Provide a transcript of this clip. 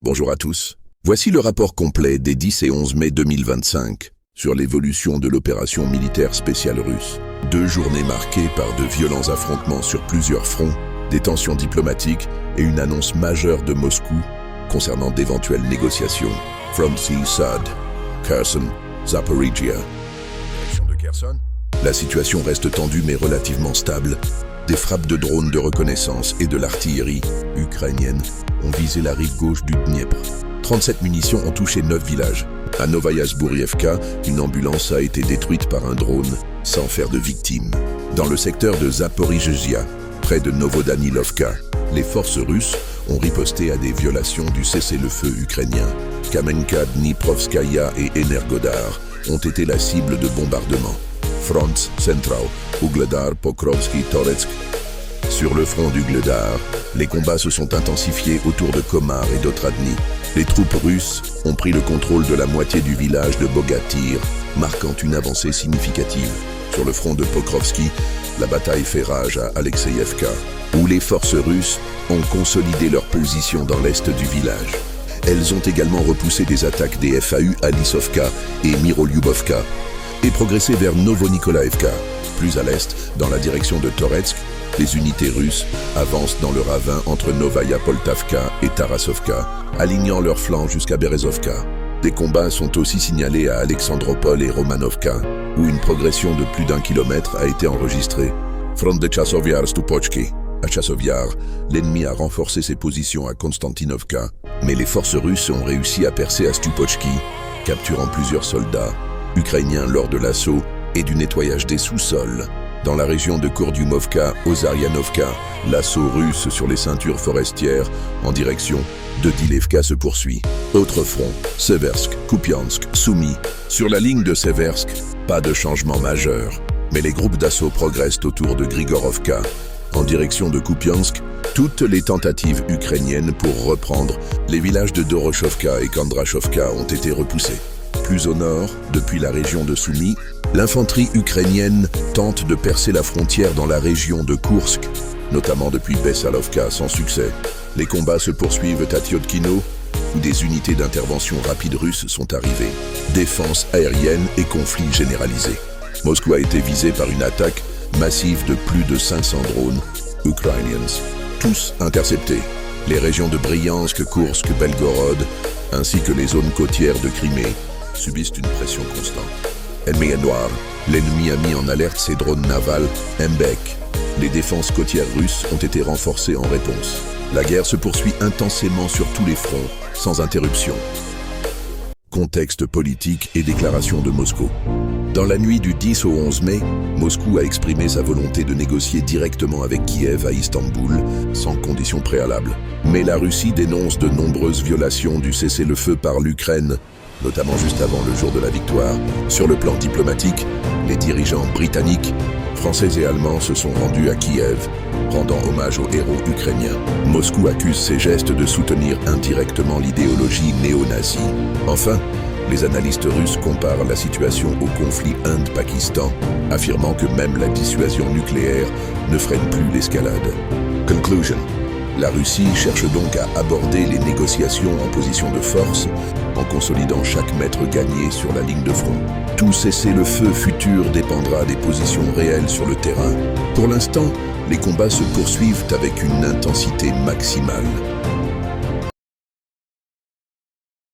Bonjour à tous. Voici le rapport complet des 10 et 11 mai 2025 sur l'évolution de l'opération militaire spéciale russe. 2 journées marquées par de violents affrontements sur plusieurs fronts, des tensions diplomatiques et une annonce majeure de Moscou concernant d'éventuelles négociations. From Sad, Kherson, Zaporizhia. La situation reste tendue mais relativement stable. Des frappes de drones de reconnaissance et de l'artillerie ukrainienne ont visé la rive gauche du Dniepr. 37 munitions ont touché 9 villages. À Novaya Zbourievka, une ambulance a été détruite par un drone sans faire de victimes. Dans le secteur de Zaporizhia, près de Novodanilovka, les forces russes ont riposté à des violations du cessez-le-feu ukrainien. Kamenka, Dniprovskaya et Energodar ont été la cible de bombardements. Front Central, Ugledar, Pokrovski, Toretsk. Sur le front d'Ugledar, les combats se sont intensifiés autour de Komar et d'Otradny. Les troupes russes ont pris le contrôle de la moitié du village de Bogatyr, marquant une avancée significative. Sur le front de Pokrovski, la bataille fait rage à Alexeyevka, où les forces russes ont consolidé leur position dans l'est du village. Elles ont également repoussé des attaques des FAU à Lissovka et Mirolyubovka, et progressé vers Novonikolaevka. Plus à l'est, dans la direction de Toretsk, les unités russes avancent dans le ravin entre Novaya Poltavka et Tarasovka, alignant leurs flancs jusqu'à Berezovka. Des combats sont aussi signalés à Alexandropol et Romanovka, où une progression de plus d'1 kilomètre a été enregistrée. Front de Chasovyar-Stupochki. À Chasovyar, l'ennemi a renforcé ses positions à Konstantinovka, mais les forces russes ont réussi à percer à Stupochki, capturant plusieurs soldats ukrainiens lors de l'assaut et du nettoyage des sous-sols. Dans la région de Kurdyumovka, Ozaryanovka, l'assaut russe sur les ceintures forestières en direction de Dilevka se poursuit. Autre front, Seversk, Kupiansk, Soumy. Sur la ligne de Seversk, pas de changement majeur, mais les groupes d'assaut progressent autour de Grigorovka. En direction de Kupiansk, toutes les tentatives ukrainiennes pour reprendre les villages de Dorochovka et Kondrachovka ont été repoussées. Plus au nord, depuis la région de Soumy, l'infanterie ukrainienne tente de percer la frontière dans la région de Koursk, notamment depuis Bessalovka, sans succès. Les combats se poursuivent à Tyotkino, où des unités d'intervention rapide russes sont arrivées. Défense aérienne et conflit généralisé. Moscou a été visé par une attaque massive de plus de 500 drones ukrainiens, tous interceptés. Les régions de Bryansk, Koursk, Belgorod, ainsi que les zones côtières de Crimée, subissent une pression constante. Ennemi noir, l'ennemi a mis en alerte ses drones navals Mbek. Les défenses côtières russes ont été renforcées en réponse. La guerre se poursuit intensément sur tous les fronts, sans interruption. Contexte politique et déclaration de Moscou. Dans la nuit du 10 au 11 mai, Moscou a exprimé sa volonté de négocier directement avec Kiev à Istanbul, sans conditions préalables. Mais la Russie dénonce de nombreuses violations du cessez-le-feu par l'Ukraine, notamment juste avant le jour de la victoire. Sur le plan diplomatique, les dirigeants britanniques, français et allemands se sont rendus à Kiev, rendant hommage aux héros ukrainiens. Moscou accuse ces gestes de soutenir indirectement l'idéologie néo-nazie. Enfin, les analystes russes comparent la situation au conflit Inde-Pakistan, affirmant que même la dissuasion nucléaire ne freine plus l'escalade. Conclusion. La Russie cherche donc à aborder les négociations en position de force, en consolidant chaque mètre gagné sur la ligne de front. Tout cessez-le-feu futur dépendra des positions réelles sur le terrain. Pour l'instant, les combats se poursuivent avec une intensité maximale.